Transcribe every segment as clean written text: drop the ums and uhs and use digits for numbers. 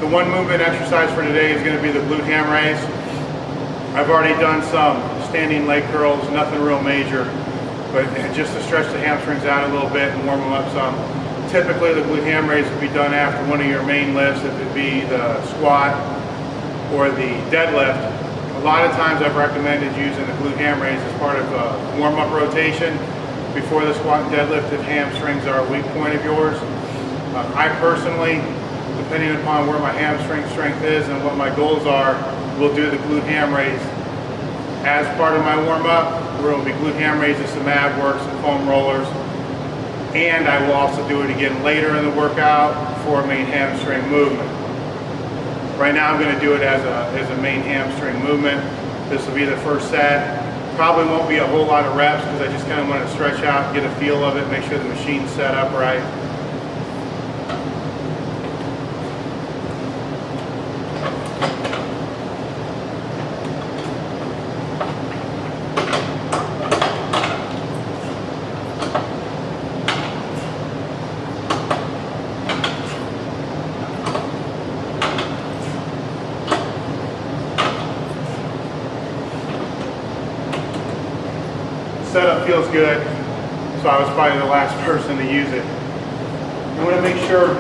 The one movement exercise for today is going to be the glute ham raise. I've already done some standing leg curls, nothing real major, but just to stretch the hamstrings out a little bit and warm them up some. Typically the glute ham raise would be done after one of your main lifts, if it be the squat or the deadlift. A lot of times I've recommended using the glute ham raise as part of a warm-up rotation before the squat and deadlift if hamstrings are a weak point of yours. I personally, depending upon where my hamstring strength is and what my goals are, will do the glute ham raise as part of my warm-up, where it will be glute ham raises, some ab work, some foam rollers, and I will also do it again later in the workout for a main hamstring movement. Right now I'm going to do it as a main hamstring movement. This will be the first set. Probably won't be a whole lot of reps because I just kind of want to stretch out, get a feel of it, make sure the machine's set up right. Setup feels good, so I was probably the last person to use it. You want to make sure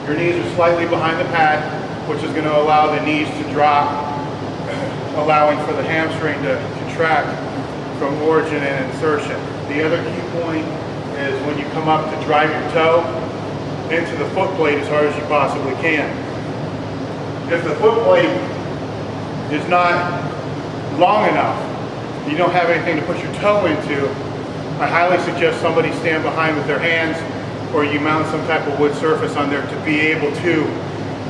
your knees are slightly behind the pad, which is going to allow the knees to drop, allowing for the hamstring to contract from origin and insertion. The other key point is when you come up to drive your toe into the foot plate as hard as you possibly can. If the foot plate is not long enough, you don't have anything to put your toe into, I highly suggest somebody stand behind with their hands, or you mount some type of wood surface on there to be able to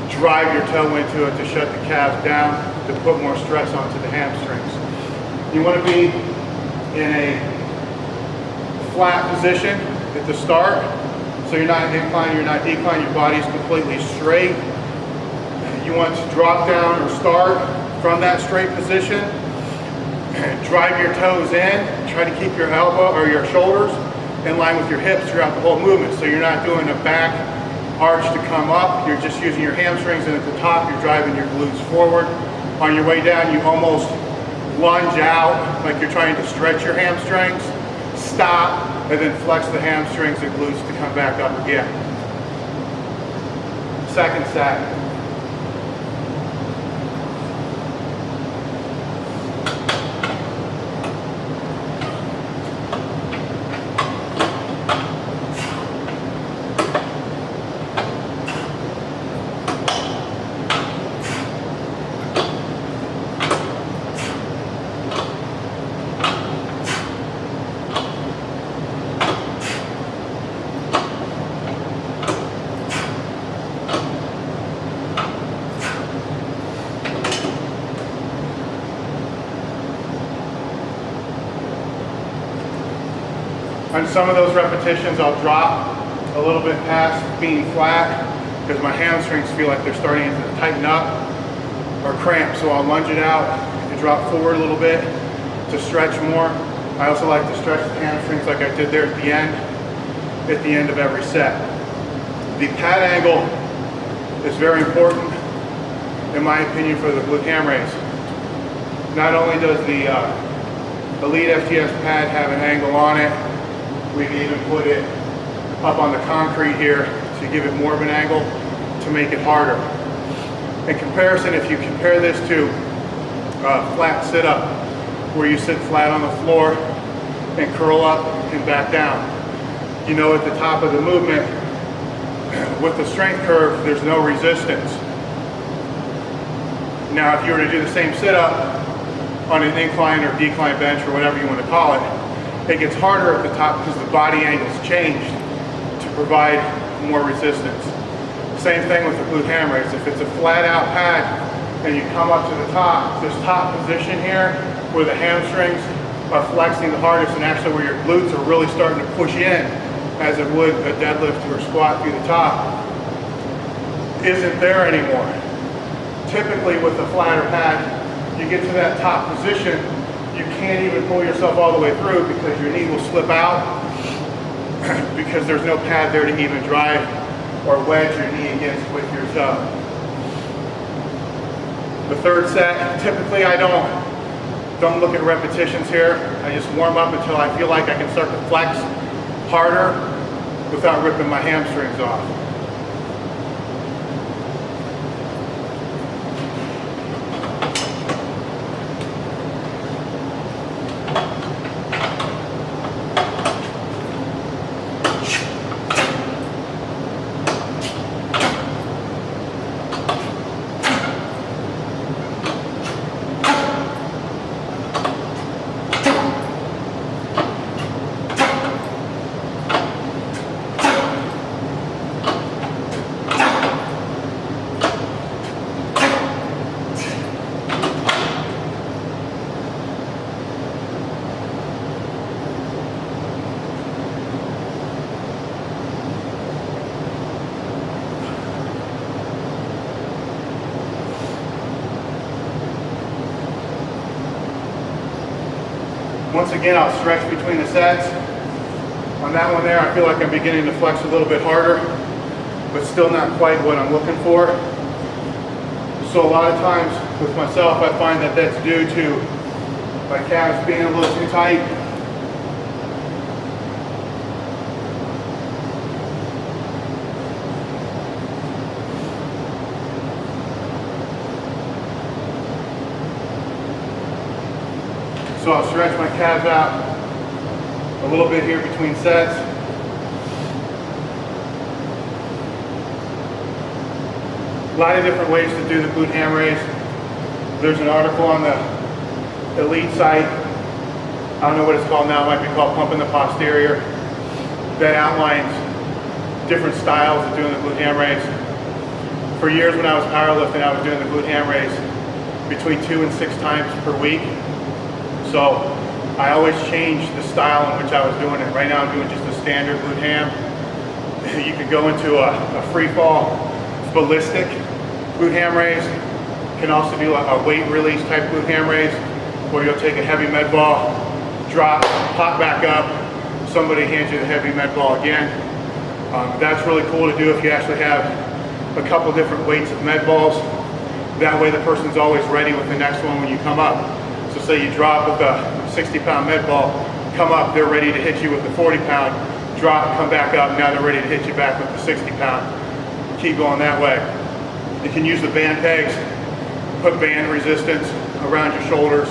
drive your toe into it to shut the calves down, to put more stress onto the hamstrings. You want to be in a flat position at the start, so you're not inclined, you're not declined, your body's completely straight. You want to drop down or start from that straight position. Drive your toes in, try to keep your elbow or your shoulders in line with your hips throughout the whole movement. So you're not doing a back arch to come up, you're just using your hamstrings, and at the top you're driving your glutes forward. On your way down you almost lunge out like you're trying to stretch your hamstrings, stop, and then flex the hamstrings and glutes to come back up again. Second set. On some of those repetitions, I'll drop a little bit past being flat because my hamstrings feel like they're starting to tighten up or cramp. So I'll lunge it out and drop forward a little bit to stretch more. I also like to stretch the hamstrings like I did there at the end of every set. The pad angle is very important, in my opinion, for the glute ham raise. Not only does the ELITEFTS pad have an angle on it, we can even put it up on the concrete here to give it more of an angle to make it harder. In comparison, if you compare this to a flat sit-up, where you sit flat on the floor and curl up and back down, you know at the top of the movement, with the strength curve, there's no resistance. Now, if you were to do the same sit-up on an incline or decline bench or whatever you want to call it, it gets harder at the top because the body angle's changed to provide more resistance. Same thing with the glute ham raise. If it's a flat out pad and you come up to the top, this top position here where the hamstrings are flexing the hardest and actually where your glutes are really starting to push in as it would a deadlift or squat through the top, isn't there anymore. Typically with the flatter pad, you get to that top position, you can't even pull yourself all the way through because your knee will slip out because there's no pad there to even drive or wedge your knee against with your toe. The third set, typically I don't look at repetitions here. I just warm up until I feel like I can start to flex harder without ripping my hamstrings off. Once again, I'll stretch between the sets. On that one there, I feel like I'm beginning to flex a little bit harder, but still not quite what I'm looking for. So a lot of times with myself, I find that that's due to my calves being a little too tight. So I'll stretch my calves out a little bit here between sets. A lot of different ways to do the glute ham raise. There's an article on the Elite site, I don't know what it's called now, it might be called Pumping the Posterior, that outlines different styles of doing the glute ham raise. For years when I was powerlifting, I was doing the glute ham raise between 2 and 6 times per week. So I always changed the style in which I was doing it. Right now I'm doing just a standard glute ham. You could go into a free fall ballistic glute ham raise. You can also do a weight release type glute ham raise where you'll take a heavy med ball, drop, pop back up, somebody hands you the heavy med ball again. That's really cool to do if you actually have a couple different weights of med balls. That way the person's always ready with the next one when you come up. So say you drop with a 60-pound med ball, come up, they're ready to hit you with the 40-pound, drop, come back up, now they're ready to hit you back with the 60-pound. Keep going that way. You can use the band pegs, put band resistance around your shoulders,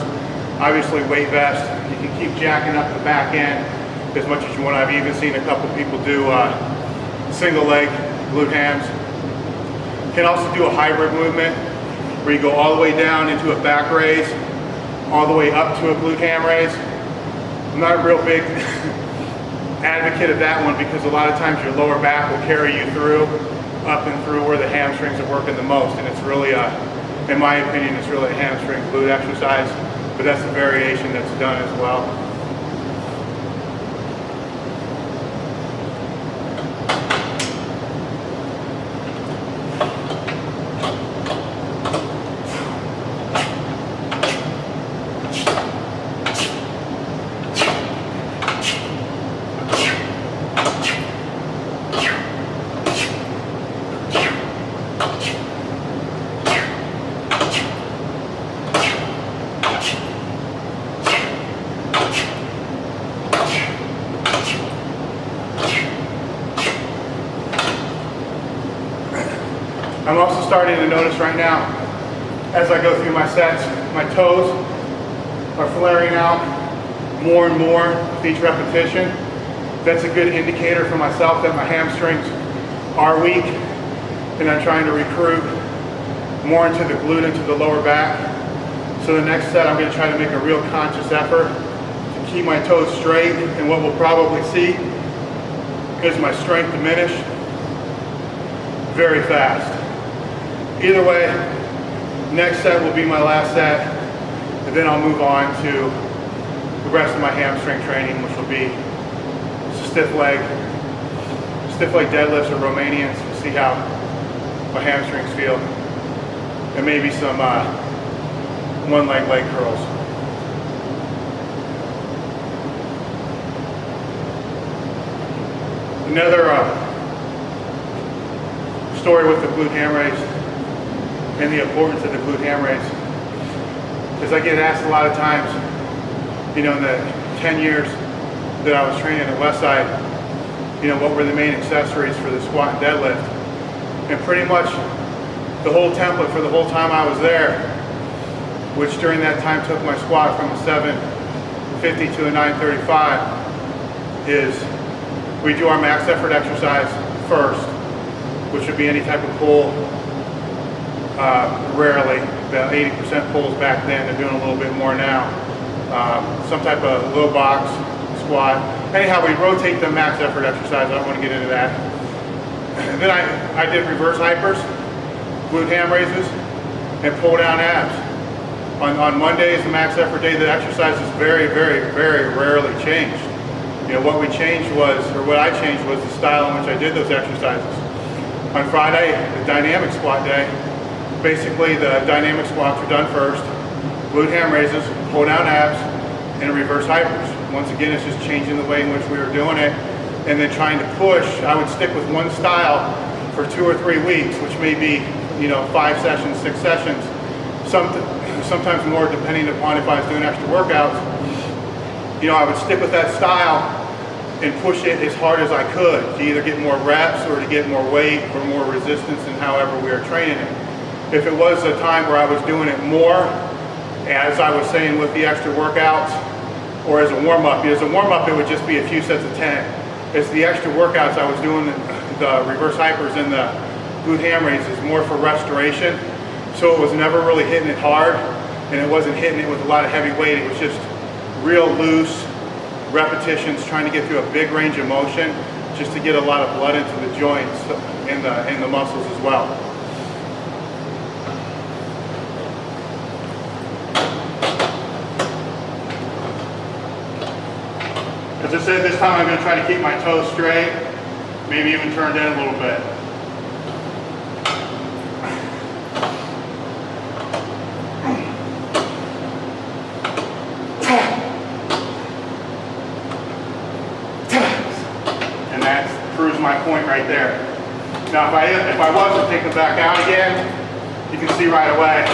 obviously weight vest. You can keep jacking up the back end as much as you want. I've even seen a couple people do single leg glute hams. You can also do a hybrid movement where you go all the way down into a back raise, all the way up to a glute ham raise. I'm not a real big advocate of that one because a lot of times your lower back will carry you through, up and through where the hamstrings are working the most, and it's really in my opinion, it's really a hamstring glute exercise, but that's a variation that's done as well. I'm also starting to notice right now, as I go through my sets, my toes are flaring out more and more with each repetition. That's a good indicator for myself that my hamstrings are weak, and I'm trying to recruit more into the glute, into the lower back. So the next set, I'm going to try to make a real conscious effort to keep my toes straight, and what we'll probably see is my strength diminish very fast. Either way, next set will be my last set, and then I'll move on to the rest of my hamstring training, which will be stiff leg deadlifts or Romanians to see how my hamstrings feel, and maybe some one leg curls. Another story with the glute ham raise. and the importance of the glute ham raise. Because I get asked a lot of times, you know, in the 10 years that I was training at Westside, you know, what were the main accessories for the squat and deadlift? And pretty much the whole template for the whole time I was there, which during that time took my squat from a 750 to a 935, is we do our max effort exercise first, which would be any type of pull. Rarely, about 80% pulls back then. They're doing a little bit more now. Some type of low box squat. Anyhow, we rotate the max effort exercise. I don't want to get into that. And then I did reverse hypers, glute ham raises, and pull down abs. On Mondays, the max effort day, the exercise is very, very, very rarely changed. You know, what we changed was, or what I changed was the style in which I did those exercises. On Friday, the dynamic squat day, basically the dynamic squats are done first, glute ham raises, pull down abs, and reverse hypers. Once again, it's just changing the way in which we were doing it, and then trying to push. I would stick with one style for 2 or 3 weeks, which may be, you know, 5 sessions, 6 sessions, sometimes more depending upon if I was doing extra workouts. You know, I would stick with that style and push it as hard as I could to either get more reps or to get more weight or more resistance in however we were training it. If it was a time where I was doing it more, as I was saying with the extra workouts, or as a warm-up, it would just be a few sets of 10. As the extra workouts, I was doing the reverse hypers and the glute ham raises more for restoration. So it was never really hitting it hard, and it wasn't hitting it with a lot of heavy weight. It was just real loose repetitions, trying to get through a big range of motion, just to get a lot of blood into the joints and the muscles as well. As I said, this time I'm going to try to keep my toes straight, maybe even turned in a little bit. And that proves my point right there. Now if I was to take them back out again, you can see right away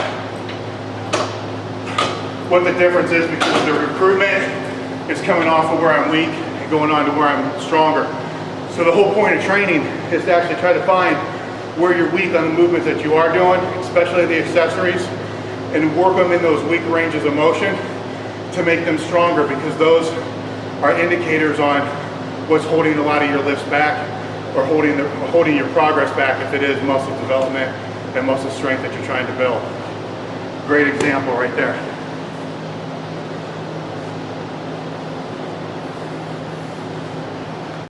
what the difference is, because the recruitment is coming off of where I'm weak and going on to where I'm stronger. So the whole point of training is to actually try to find where you're weak on the movements that you are doing, especially the accessories, and work them in those weak ranges of motion to make them stronger, because those are indicators on what's holding a lot of your lifts back, or holding your progress back if it is muscle development and muscle strength that you're trying to build. Great example right there.